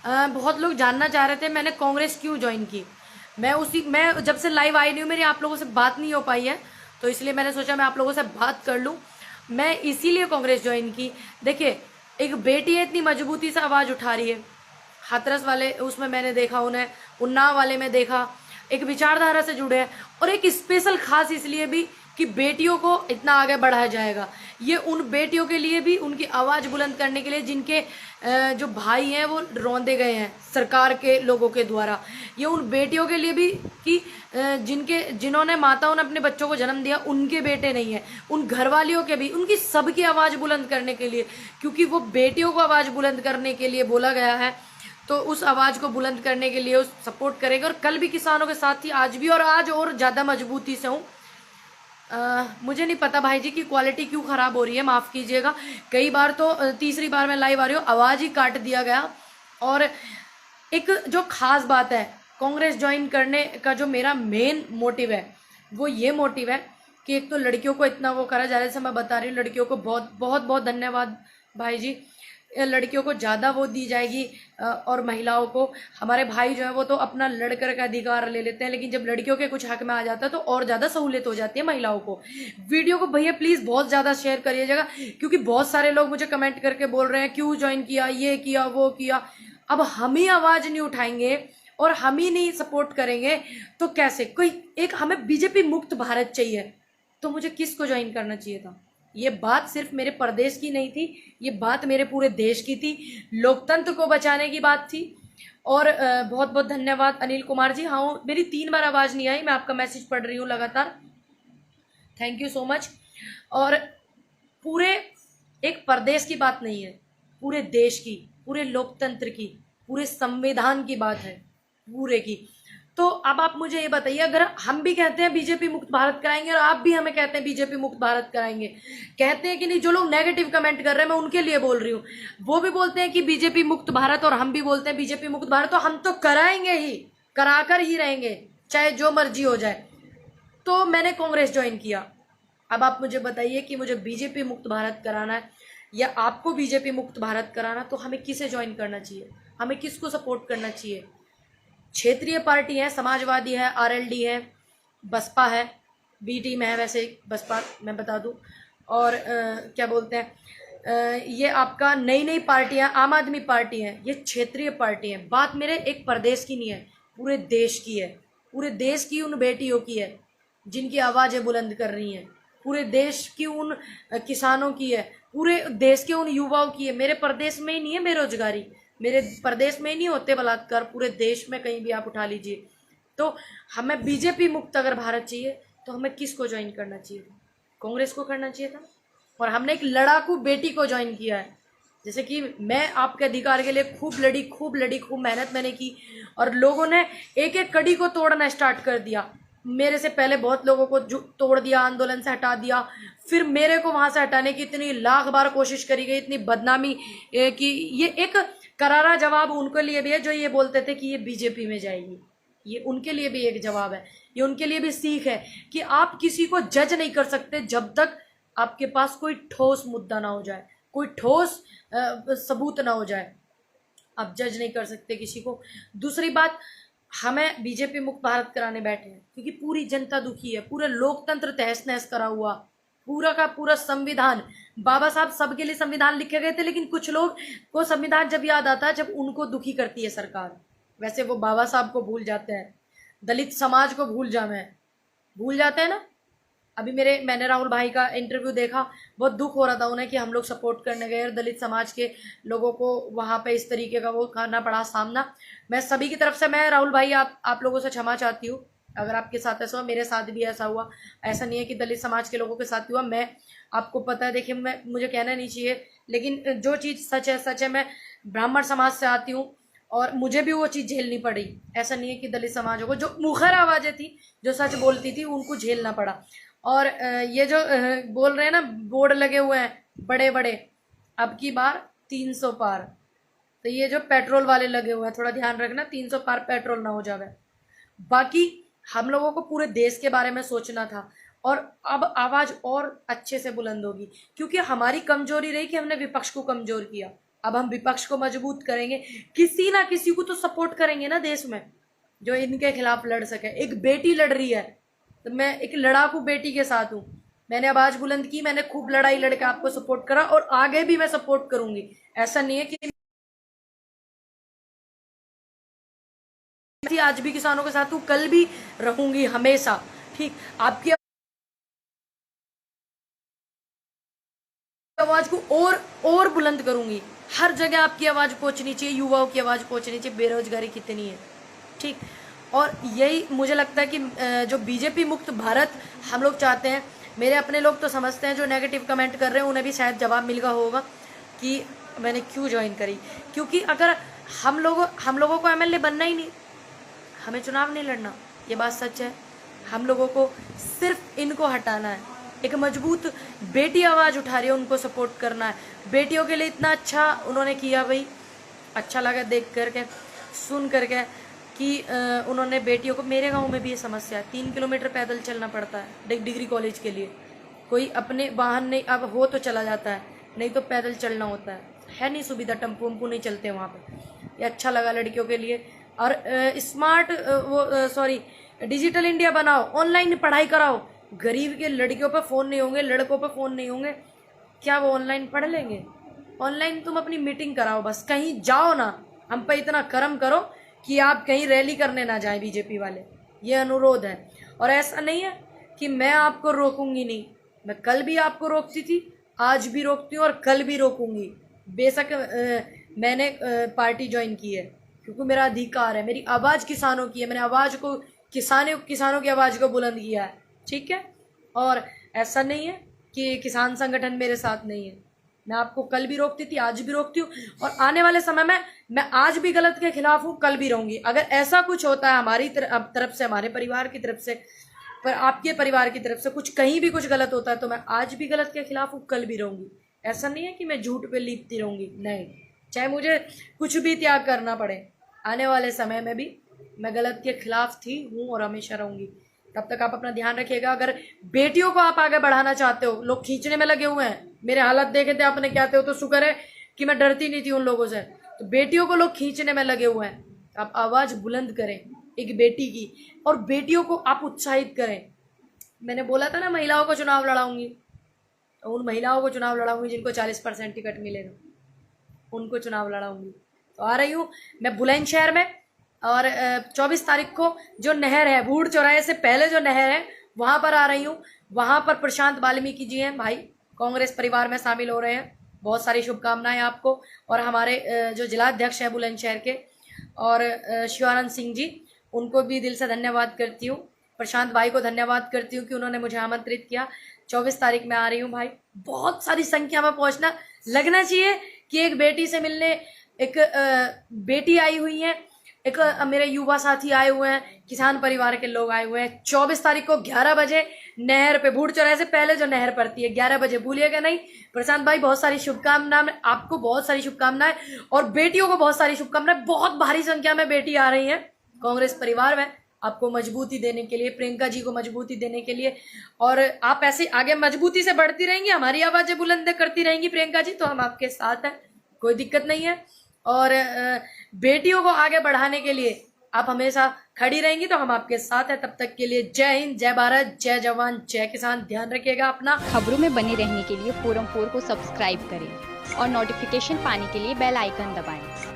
बहुत लोग जानना चाह रहे थे मैंने कांग्रेस क्यों ज्वाइन की। मैं जब से लाइव आई नहीं हूँ, मेरी आप लोगों से बात नहीं हो पाई है, तो इसलिए मैंने सोचा मैं आप लोगों से बात कर लूँ। मैं इसीलिए कांग्रेस ज्वाइन की। देखिए, एक बेटी है, इतनी मजबूती से आवाज़ उठा रही है। हाथरस वाले उसमें मैंने देखा उन्हें, उन्नाव वाले में देखा, एक विचारधारा से जुड़े हैं। और एक स्पेशल खास इसलिए भी कि बेटियों को इतना आगे बढ़ाया जाएगा। ये उन बेटियों के लिए भी, उनकी आवाज़ बुलंद करने के लिए जिनके जो भाई हैं वो रौंदे गए हैं सरकार के लोगों के द्वारा। ये उन बेटियों के लिए भी कि जिन्होंने माताओं ने अपने बच्चों को जन्म दिया, उनके बेटे नहीं है, उन घरवालियों के भी, उनकी सबकी आवाज़ बुलंद करने के लिए, क्योंकि वो बेटियों को आवाज़ बुलंद करने के लिए बोला गया है। तो उस आवाज़ को बुलंद करने के लिए उस सपोर्ट करेंगे। और कल भी किसानों के साथ थी, आज भी, और आज और ज़्यादा मजबूती से हूँ। मुझे नहीं पता भाई जी की क्वालिटी क्यों ख़राब हो रही है, माफ़ कीजिएगा। कई बार तो तीसरी बार मैं लाइव आ रही हूँ, आवाज़ ही काट दिया गया। और एक जो ख़ास बात है, कांग्रेस ज्वाइन करने का जो मेरा मेन मोटिव है, वो ये मोटिव है कि एक तो लड़कियों को इतना वो करा जा रहा है, जैसे मैं बता रही हूँ, लड़कियों को बहुत बहुत बहुत धन्यवाद भाई जी। लड़कियों को ज़्यादा वो दी जाएगी। और महिलाओं को, हमारे भाई जो है वो तो अपना लड़कर का अधिकार ले लेते हैं, लेकिन जब लड़कियों के कुछ हक में आ जाता है तो और ज़्यादा सहूलियत हो जाती है महिलाओं को। वीडियो को भैया प्लीज़ बहुत ज़्यादा शेयर करिएगा, क्योंकि बहुत सारे लोग मुझे कमेंट करके बोल रहे हैं क्यों ज्वाइन किया, ये किया, वो किया। अब हम ही आवाज़ नहीं उठाएंगे और हम ही नहीं सपोर्ट करेंगे तो कैसे? कोई एक, हमें बीजेपी मुक्त भारत चाहिए, तो मुझे किसको ज्वाइन करना चाहिए था? ये बात सिर्फ मेरे प्रदेश की नहीं थी, ये बात मेरे पूरे देश की थी, लोकतंत्र को बचाने की बात थी। और बहुत बहुत धन्यवाद अनिल कुमार जी। हाँ, मेरी 3 बार आवाज़ नहीं आई, मैं आपका मैसेज पढ़ रही हूँ लगातार, थैंक यू सो मच। और पूरे एक प्रदेश की बात नहीं है, पूरे देश की, पूरे लोकतंत्र की, पूरे संविधान की बात है, पूरे की। तो अब आप मुझे ये बताइए, अगर हम भी कहते हैं बीजेपी मुक्त भारत कराएंगे और आप भी हमें कहते हैं बीजेपी मुक्त भारत कराएंगे, कहते हैं कि नहीं? जो लोग नेगेटिव कमेंट कर रहे हैं मैं उनके लिए बोल रही हूँ, वो भी बोलते हैं कि बीजेपी मुक्त भारत और हम भी बोलते हैं बीजेपी मुक्त भारत, तो हम तो कराएंगे ही, कराकर ही रहेंगे, चाहे जो मर्जी हो जाए। तो मैंने कांग्रेस ज्वाइन किया। अब आप मुझे बताइए कि मुझे बीजेपी मुक्त भारत कराना है या आपको बीजेपी मुक्त भारत कराना, तो हमें किसे ज्वाइन करना चाहिए, हमें किसको सपोर्ट करना चाहिए? क्षेत्रीय पार्टी है, समाजवादी है, आरएलडी है, बसपा है, बी टीम है वैसे बसपा, मैं बता दूं। और क्या बोलते हैं, ये आपका नई नई पार्टियां, आम आदमी पार्टी है, ये क्षेत्रीय पार्टी है। बात मेरे एक प्रदेश की नहीं है, पूरे देश की है, पूरे देश की उन बेटियों की है जिनकी आवाज़ें बुलंद कर रही हैं, पूरे देश की उन किसानों की है, पूरे देश के उन युवाओं की है। मेरे प्रदेश में ही नहीं है बेरोजगारी, मेरे प्रदेश में ही नहीं होते बलात्कार, पूरे देश में कहीं भी आप उठा लीजिए। तो हमें बीजेपी मुक्त अगर भारत चाहिए तो हमें किसको ज्वाइन करना चाहिए था? कांग्रेस को करना चाहिए था। और हमने एक लड़ाकू बेटी को ज्वाइन किया है, जैसे कि मैं आपके अधिकार के लिए खूब लड़ी, खूब लड़ी, खूब मेहनत मैंने की, और लोगों ने एक एक कड़ी को तोड़ना स्टार्ट कर दिया। मेरे से पहले बहुत लोगों को तोड़ दिया, आंदोलन से हटा दिया, फिर मेरे को वहां से हटाने की इतनी लाख बार कोशिश करी गई, इतनी बदनामी कि ये एक करारा जवाब उनके लिए भी है जो ये बोलते थे कि ये बीजेपी में जाएगी। ये उनके लिए भी एक जवाब है, ये उनके लिए भी सीख है कि आप किसी को जज नहीं कर सकते जब तक आपके पास कोई ठोस मुद्दा ना हो जाए, कोई ठोस सबूत ना हो जाए, आप जज नहीं कर सकते किसी को। दूसरी बात, हमें बीजेपी मुक्त भारत कराने बैठे हैं क्योंकि पूरी जनता दुखी है, पूरे लोकतंत्र तहस नहस करा हुआ, पूरा का पूरा संविधान, बाबा साहब सबके लिए संविधान लिखे गए थे, लेकिन कुछ लोग को संविधान जब याद आता है जब उनको दुखी करती है सरकार, वैसे वो बाबा साहब को भूल जाते हैं, दलित समाज को भूल जाते हैं ना। अभी मैंने राहुल भाई का इंटरव्यू देखा, बहुत दुख हो रहा था उन्हें कि हम लोग सपोर्ट करने गए और दलित समाज के लोगों को वहाँ पे इस तरीके का वो करना पड़ा सामना। मैं सभी की तरफ से, मैं राहुल भाई आप लोगों से क्षमा चाहती हूँ अगर आपके साथ ऐसा हुआ, मेरे साथ भी ऐसा हुआ। ऐसा नहीं है कि दलित समाज के लोगों के साथ हुआ, मैं, आपको पता है, देखिए मुझे कहना नहीं चाहिए, लेकिन जो चीज़ सच है सच है। मैं ब्राह्मण समाज से आती हूँ और मुझे भी वो चीज़ झेलनी पड़ी। ऐसा नहीं है कि दलित समाजों को, जो मुखर आवाज़ें थी, जो सच बोलती थी, उनको झेलना पड़ा। और ये जो बोल रहे हैं ना, बोर्ड लगे हुए हैं बड़े बड़े, अब की बार 300 पार, तो ये जो पेट्रोल वाले लगे हुए हैं, थोड़ा ध्यान रखना 300 पार पेट्रोल ना हो जाए। बाकी हम लोगों को पूरे देश के बारे में सोचना था, और अब आवाज़ और अच्छे से बुलंद होगी, क्योंकि हमारी कमजोरी रही कि हमने विपक्ष को कमजोर किया। अब हम विपक्ष को मजबूत करेंगे, किसी ना किसी को तो सपोर्ट करेंगे ना देश में जो इनके खिलाफ लड़ सके। एक बेटी लड़ रही है तो मैं एक लड़ाकू बेटी के साथ हूँ, मैंने आवाज बुलंद की, मैंने खूब लड़ाई लड़के आपको सपोर्ट करा और आगे भी मैं सपोर्ट करूंगी। ऐसा नहीं है कि आज भी किसानों के साथ हूँ, कल भी रहूंगी हमेशा। ठीक, आपकी आवाज को और बुलंद करूंगी, हर जगह आपकी आवाज पहुंचनी चाहिए, युवाओं की आवाज पहुंचनी चाहिए, बेरोजगारी कितनी है। ठीक, और यही मुझे लगता है कि जो बीजेपी मुक्त भारत हम लोग चाहते हैं, मेरे अपने लोग तो समझते हैं, जो नेगेटिव कमेंट कर रहे हैं उन्हें भी शायद जवाब मिल गया होगा कि मैंने क्यों ज्वाइन करी। क्योंकि अगर हम लोगों को एमएलए बनना ही नहीं, हमें चुनाव नहीं लड़ना, ये बात सच है। हम लोगों को सिर्फ इनको हटाना है। एक मजबूत बेटी आवाज़ उठा रही है, उनको सपोर्ट करना है। बेटियों के लिए इतना अच्छा उन्होंने किया भाई, अच्छा लगा देख करके, सुन करके कि उन्होंने बेटियों को, मेरे गांव में भी ये समस्या है, 3 किलोमीटर पैदल चलना पड़ता है डिग्री कॉलेज के लिए। कोई अपने वाहन नहीं, अब हो तो चला जाता है, नहीं तो पैदल चलना होता है नहीं सुविधा, टेम्पो वम्पू नहीं चलते वहाँ पे। ये अच्छा लगा लड़कियों के लिए। और स्मार्ट डिजिटल इंडिया बनाओ, ऑनलाइन पढ़ाई कराओ, गरीब के लड़कियों पे फ़ोन नहीं होंगे, लड़कों पे फ़ोन नहीं होंगे, क्या वो ऑनलाइन पढ़ लेंगे? ऑनलाइन तुम अपनी मीटिंग कराओ, बस कहीं जाओ ना, हम पे इतना कर्म करो कि आप कहीं रैली करने ना जाएं बीजेपी वाले, ये अनुरोध है। और ऐसा नहीं है कि मैं आपको रोकूंगी नहीं, मैं कल भी आपको रोकती थी, आज भी रोकती हूँ और कल भी रोकूंगी। बेशक मैंने पार्टी ज्वाइन की है क्योंकि मेरा अधिकार है, मेरी आवाज़ किसानों की है, मैंने आवाज़ को किसानों की आवाज़ को बुलंद किया है। ठीक है, और ऐसा नहीं है कि किसान संगठन मेरे साथ नहीं है, मैं आपको कल भी रोकती थी, आज भी रोकती हूँ, और आने वाले समय में मैं आज भी गलत के खिलाफ हूँ, कल भी रहूंगी। अगर ऐसा कुछ होता है हमारी तरफ से, हमारे परिवार की तरफ से, पर आपके परिवार की तरफ से कुछ कहीं भी कुछ गलत होता है तो मैं आज भी गलत के खिलाफ हूँ, कल भी रहूंगी। ऐसा नहीं है कि मैं झूठ पे लीपती रहूंगी, नहीं, चाहे मुझे कुछ भी त्याग करना पड़े, आने वाले समय में भी मैं गलत के खिलाफ थी, हूँ और हमेशा रहूंगी। तब तक आप अपना ध्यान रखिएगा। अगर बेटियों को आप आगे बढ़ाना चाहते हो, लोग खींचने में लगे हुए हैं, मेरे हालत देखे थे आपने क्या थे, तो शुक्र है कि मैं डरती नहीं थी उन लोगों से। तो बेटियों को लोग खींचने में लगे हुए हैं, आप आवाज़ बुलंद करें एक बेटी की, और बेटियों को आप उत्साहित करें। मैंने बोला था ना महिलाओं को चुनाव लड़ाऊंगी, तो उन महिलाओं को चुनाव लड़ाऊंगी जिनको 40% टिकट मिलेगा, उनको चुनाव लड़ाऊंगी। तो आ रही हूँ मैं बुलंदशहर में, और 24 तारीख को जो नहर है, बूढ़ चौराहे से पहले जो नहर है, वहाँ पर आ रही हूँ। वहाँ पर प्रशांत वाल्मीकि जी हैं भाई, कांग्रेस परिवार में शामिल हो रहे हैं, बहुत सारी शुभकामनाएं आपको। और हमारे जो जिलाध्यक्ष हैं बुलंदशहर के, और शिवानंद सिंह जी, उनको भी दिल से धन्यवाद करती हूँ। प्रशांत भाई को धन्यवाद करती हूँ कि उन्होंने मुझे आमंत्रित किया। 24 तारीख में आ रही हूँ भाई, बहुत सारी संख्या में पहुँचना, लगना चाहिए कि एक बेटी से मिलने एक बेटी आई हुई है, एक मेरे युवा साथी आए हुए हैं, किसान परिवार के लोग आए हुए हैं। 24 तारीख को 11 बजे नहर पे, बूढ़ चौराहे से पहले जो नहर पड़ती है, 11 बजे, भूलिएगा नहीं। प्रशांत भाई बहुत सारी शुभकामनाएं, आपको बहुत सारी शुभकामनाएं, और बेटियों को बहुत सारी शुभकामनाएं। बहुत भारी संख्या में बेटी आ रही है कांग्रेस परिवार में, आपको मजबूती देने के लिए, प्रियंका जी को मजबूती देने के लिए। और आप ऐसे आगे मजबूती से बढ़ती रहेंगी, हमारी आवाजें बुलंद करती रहेंगी प्रियंका जी, तो हम आपके साथ हैं, कोई दिक्कत नहीं है। और बेटियों को आगे बढ़ाने के लिए आप हमेशा खड़ी रहेंगी तो हम आपके साथ हैं। तब तक के लिए जय हिंद, जय भारत, जय जवान, जय किसान। ध्यान रखिएगा अपना। खबरों में बने रहने के लिए फोरम 4 को सब्सक्राइब करें और नोटिफिकेशन पाने के लिए बेल आइकन दबाएं।